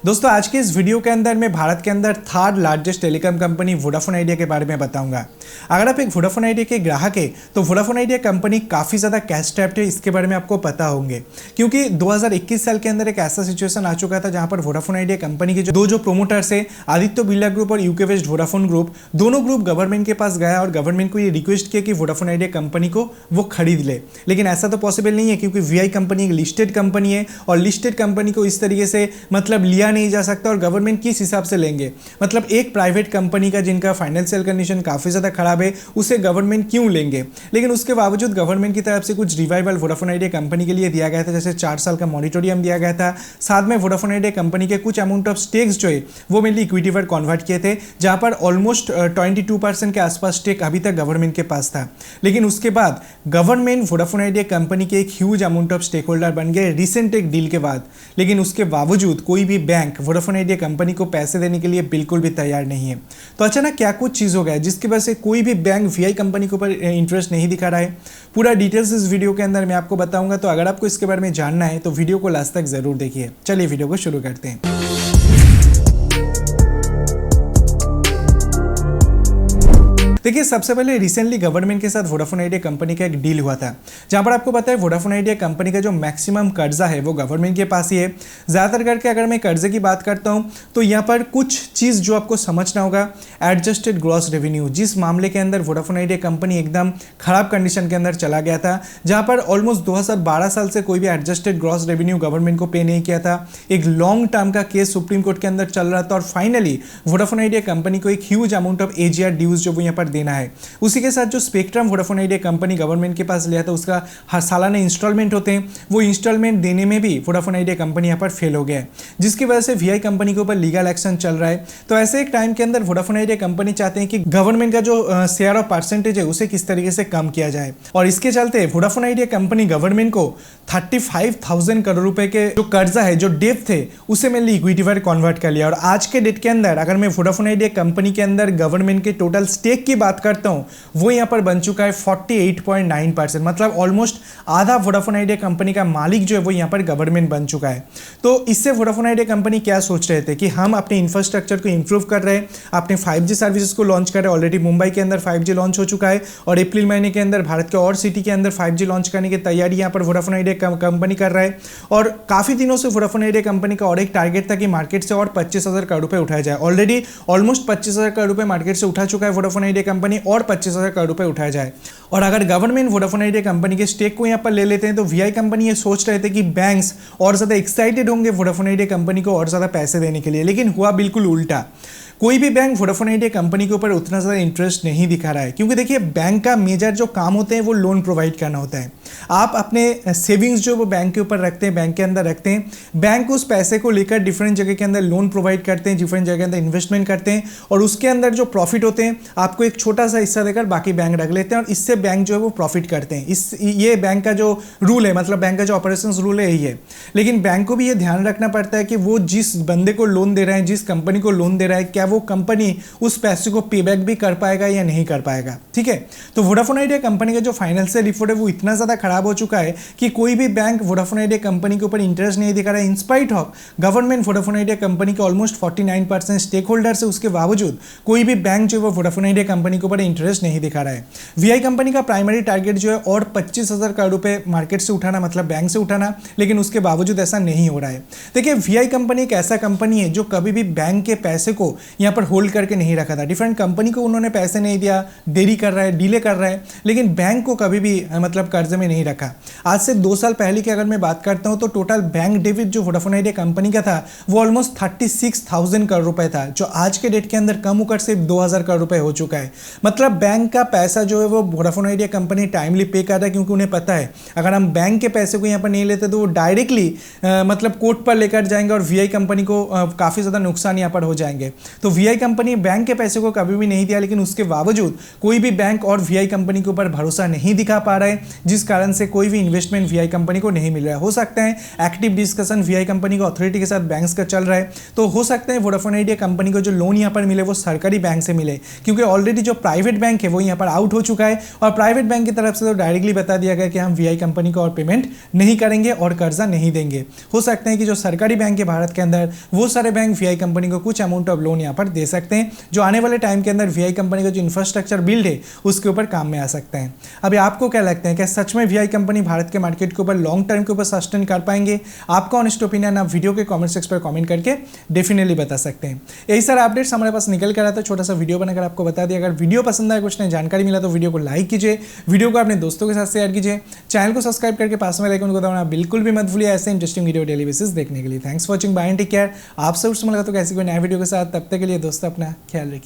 दोस्तों आज के इस वीडियो के अंदर मैं भारत के अंदर third largest telecom company Vodafone idea के बारे में बताऊंगा। अगर आप एक वोडाफोन आइडिया के ग्राहक है तो वोडाफोन आइडिया कंपनी काफ़ी ज़्यादा कैश स्ट्रैप्ड है, इसके बारे में आपको पता होंगे क्योंकि 2021 साल के अंदर एक ऐसा सिचुएशन आ चुका था जहां पर वोडाफोन आइडिया कंपनी के जो प्रोमोटर्स है, आदित्य बिरला ग्रुप और यूके बेस्ड वोडाफोन ग्रुप, दोनों ग्रुप गवर्नमेंट के पास गया और गवर्नमेंट को ये रिक्वेस्ट किया कि वोडाफोन आइडिया कंपनी को वो खरीद ले। लेकिन ऐसा तो पॉसिबल नहीं है क्योंकि वीआई कंपनी एक लिस्टेड कंपनी है और लिस्टेड कंपनी को इस तरीके से लिया नहीं जा सकता और गवर्नमेंट किस हिसाब से लेंगे। एक प्राइवेट कंपनी का जिनका फाइनेंशियल कंडीशन काफ़ी ज़्यादा खराब है उसे गवर्नमेंट क्यों लेंगे। लेकिन उसके बावजूद गवर्नमेंट की तरफ से कुछ रिवाइवल वोडाफोन आइडिया कंपनी के लिए दिया गया था, जैसे 4 साल का मॉनिटोरियम दिया गया था। साथ में वोडाफोन आइडिया कंपनी के कुछ अमाउंट ऑफ स्टेक्स जो है वो मेनली इक्विटी पर कन्वर्ट किए थे, जहां पर ऑलमोस्ट 22% के आसपास स्टेक अभी तक गवर्नमेंट के पास था। लेकिन उसके बाद गवर्नमेंट वोडाफोन आइडिया कंपनी के एक huge amount of stakeholder बन गए रिसेंट एक डील के बाद। लेकिन उसके बावजूद कोई भी बैंक वोडाफोन आइडिया कंपनी को पैसे देने के लिए बिल्कुल भी तैयार नहीं है। तो अचानक क्या कुछ चीज़ हो गया जिसकी वजह से कोई भी बैंक वीआई कंपनी के ऊपर इंटरेस्ट नहीं दिखा रहा है। पूरा डिटेल्स इस वीडियो के अंदर मैं आपको बताऊंगा, तो अगर आपको इसके बारे में जानना है तो वीडियो को लास्ट तक जरूर देखिए। चलिए वीडियो को शुरू करते हैं। देखिए, सबसे पहले रिसेंटली गवर्नमेंट के साथ वोडाफोन आइडिया कंपनी का एक डील हुआ था, जहां पर आपको पता है वोडाफोन आइडिया कंपनी का जो मैक्सिमम कर्जा है वो गवर्नमेंट के पास ही है। ज़्यादातर करके अगर मैं कर्जे की बात करता हूं तो यहाँ पर कुछ चीज़ जो आपको समझना होगा, एडजस्टेड ग्रॉस रेवेन्यू, जिस मामले के अंदर वोडाफोन आइडिया कंपनी एकदम खराब कंडीशन के अंदर चला गया था, जहाँ पर ऑलमोस्ट 2012 साल से कोई भी एडजस्टेड ग्रॉस रेवेन्यू गवर्नमेंट को पे नहीं किया था। एक लॉन्ग टर्म का केस सुप्रीम कोर्ट के अंदर चल रहा था और फाइनली वोडाफोन आइडिया कंपनी को एक huge amount of AGR dues जो वो यहाँ पर देना है। उसी के साथ जो spectrum Vodafone idea company government के पास लिया था उसका हर सालाना इंस्टॉलमेंट होते हैं, वो इंस्टॉलमेंट देने में भी वोडाफोन आइडिया कंपनी यहाँ पर फेल हो गया है, जिसकी वजह से वीआई कंपनी के ऊपर लीगल एक्शन चल रहा है। तो ऐसे एक टाइम के अंदर वोडाफोन आइडिया कंपनी चाहते हैं कि गवर्नमेंट का जो शेयर ऑफ परसेंटेज है उसे किस तरीके से कम किया जाए, और इसके चलते वोडाफोन आइडिया कंपनी गवर्नमेंट को 35,000 करोड़ रुपए के जो कर्जा है, जो डेट थे, उसे मेनली इक्विटी पर कन्वर्ट कर लिया। और आज के डेट के अंदर अगर मैं वोडाफोन आइडिया कंपनी के अंदर गवर्नमेंट के टोटल स्टेक की बात करता हूं, वो यहां पर बन चुका है 48.9%, ऑलमोस्ट आधा वोडाफोन आइडिया कंपनी का मालिक जो है वो यहां पर गवर्नमेंट बन चुका है। तो इससे वोडाफोन आइडिया कंपनी क्या सोच रहे थे कि हम अपने इंफ्रास्ट्रक्चर को इंप्रूव कर रहे हैं, अपने 5G सर्विसेज को लॉन्च कर रहे हैं। ऑलरेडी मुंबई के अंदर 5G लॉन्च हो चुका है और अप्रैल महीने के अंदर भारत के और सिटी के अंदर 5G लॉन्च करने की तैयारी यहां पर वोडाफोन आइडिया कंपनी कर रहा है। और काफी दिनों से वोडाफोन आइडिया कंपनी का और एक टारगेट था कि मार्केट से और 25,000 करोड़ रुपए उठाया जाए। ऑलरेडी ऑलमोस्ट 25,000 करोड़ रुपए मार्केट से उठा चुका है वोडाफोन आइडिया कंपनी, और 25,000 करोड़ रुपए उठाया जाए। और अगर गवर्नमेंट वोडाफोन आइडिया कंपनी के स्टेक को यहाँ पर ले लेते हैं तो वीआई कंपनी ये सोच रहे थे कि बैंक्स और ज़्यादा एक्साइटेड होंगे वोडाफोन आइडिया कंपनी को और ज़्यादा पैसे देने के लिए। लेकिन हुआ बिल्कुल उल्टा। कोई भी बैंक वोडाफोन आइडिया कंपनी के ऊपर उतना ज़्यादा इंटरेस्ट नहीं दिखा रहा है, क्योंकि देखिए बैंक का मेजर जो काम होते हैं वो लोन प्रोवाइड करना होता है। आप अपने सेविंग्स जो वो बैंक के ऊपर रखते हैं, बैंक के अंदर रखते हैं, बैंक उस पैसे को लेकर डिफरेंट जगह के अंदर लोन प्रोवाइड करते हैं, डिफरेंट जगह के अंदर इन्वेस्टमेंट करते हैं, और उसके अंदर जो प्रॉफिट होते हैं आपको एक छोटा सा हिस्सा देकर बाकी बैंक रख लेते हैं, और इससे बैंक जो है वो प्रॉफिट करते हैं। ये बैंक का जो रूल है, बैंक का जो ऑपरेशन रूल है यही है। लेकिन बैंक को भी ये ध्यान रखना पड़ता है कि वो जिस बंदे को लोन दे रहा है, जिस कंपनी को लोन दे रहा है, क्या वो कंपनी उस पैसे को पेबैक भी कर पाएगा या नहीं कर पाएगा। ठीक है, तो वोडाफोन आइडिया कंपनी का जो फाइनेंशियल रिपोर्ट है वो इतना ज़्यादा खराब हो चुका है कि कोई भी बैंक वोडाफोन आइडिया कंपनी के ऊपर इंटरेस्ट नहीं दिखा रहा है। In spite of government Vodafone idea company के ऑलमोस्ट 49% स्टेक होल्डर्स है, उसके बावजूद कोई भी बैंक जो है वो वोडाफोन आइडिया कंपनी के ऊपर इंटरेस्ट नहीं दिखा रहा है। वीआई कंपनी का प्राइमरी टारगेट जो है और 25,000 करोड़ रुपए मार्केट से उठाना, बैंक से उठाना, लेकिन उसके बावजूद ऐसा नहीं हो रहा है। देखिए, वीआई कंपनी एक ऐसा कंपनी है जो कभी भी बैंक के पैसे को यहाँ पर होल्ड करके नहीं रखा था। डिफरेंट कंपनी को उन्होंने पैसे नहीं दिया, देरी कर रहा है, डिले कर रहा है, लेकिन बैंक को कभी भी कर्जे में नहीं रखा। आज से 2 साल पहले की अगर मैं बात करता हूं तो टोटल बैंक डेबिट जो वोडाफोन आइडिया कंपनी का था वो ऑलमोस्ट 36,000 करोड़ रुपए था, जो आज के डेट के अंदर कम होकर सिर्फ 2,000 करोड़ रुपए हो चुका है। बैंक का पैसा जो है वो वोडाफोन आइडिया कंपनी टाइमली पे कर रहा है, क्योंकि उन्हें पता है अगर हम बैंक के पैसे को यहाँ पर नहीं लेते तो वो डायरेक्टली कोर्ट पर लेकर जाएंगे और वीआई कंपनी को काफ़ी ज़्यादा नुकसान यहाँ पर हो जाएंगे। तो वीआई कंपनी बैंक के पैसे को कभी भी नहीं दिया, लेकिन उसके बावजूद कोई भी बैंक और वीआई कंपनी के ऊपर भरोसा नहीं दिखा पा रहा है, जिस कारण से कोई भी इन्वेस्टमेंट वीआई कंपनी को नहीं मिल रहा है। हो सकता है एक्टिव डिस्कशन वीआई कंपनी को अथॉरिटी के साथ बैंक्स का चल रहा है, तो हो सकता है वोडाफोन आइडिया कंपनी को जो लोन यहाँ पर मिले वो सरकारी बैंक से मिले, क्योंकि ऑलरेडी जो प्राइवेट बैंक है वो यहाँ पर आउट हो चुका है और प्राइवेट बैंक की तरफ से तो डायरेक्टली बता दिया गया कि हम वीआई कंपनी को और पेमेंट नहीं करेंगे और कर्जा नहीं देंगे। हो सकता है कि जो सरकारी बैंक है भारत के अंदर वो सारे बैंक वीआई कंपनी को कुछ अमाउंट ऑफ लोन यहाँ पर दे सकते हैं, जो आने वाले टाइम के अंदर वीआई कंपनी का जो इंफ्रास्ट्रक्चर बिल्ड है उसके ऊपर काम में आ सकते हैं। अभी आपको क्या लगता है, क्या सच में वीआई कंपनी भारत के मार्केट के ऊपर लॉन्ग टर्म के ऊपर सस्टेन कर पाएंगे? आपका ऑनेस्ट ओपिनियन आप वीडियो के कमेंट सेक्शन पर कमेंट करके डेफिनेटली बता सकते हैं। यही सारे अपडेट्स हमारे पास निकल कर आता है, छोटा सा वीडियो बनाकर आपको बता दिया। अगर वीडियो पसंद आए, कुछ नई जानकारी मिला तो वीडियो को लाइक कीजिए, वीडियो को अपने दोस्तों के साथ शेयर कीजिए, चैनल को सब्सक्राइब करके पास में आइकन को दबाना बिल्कुल भी मत भूलिए ऐसे इंटरेस्टिंग वीडियो डेली बेसिस देखने के लिए। Thanks for watching, bye and take care. आप सब मुलाकात होगी ऐसी कोई नया वीडियो के साथ, तब तक के लिए दोस्तों अपना ख्याल रखिए।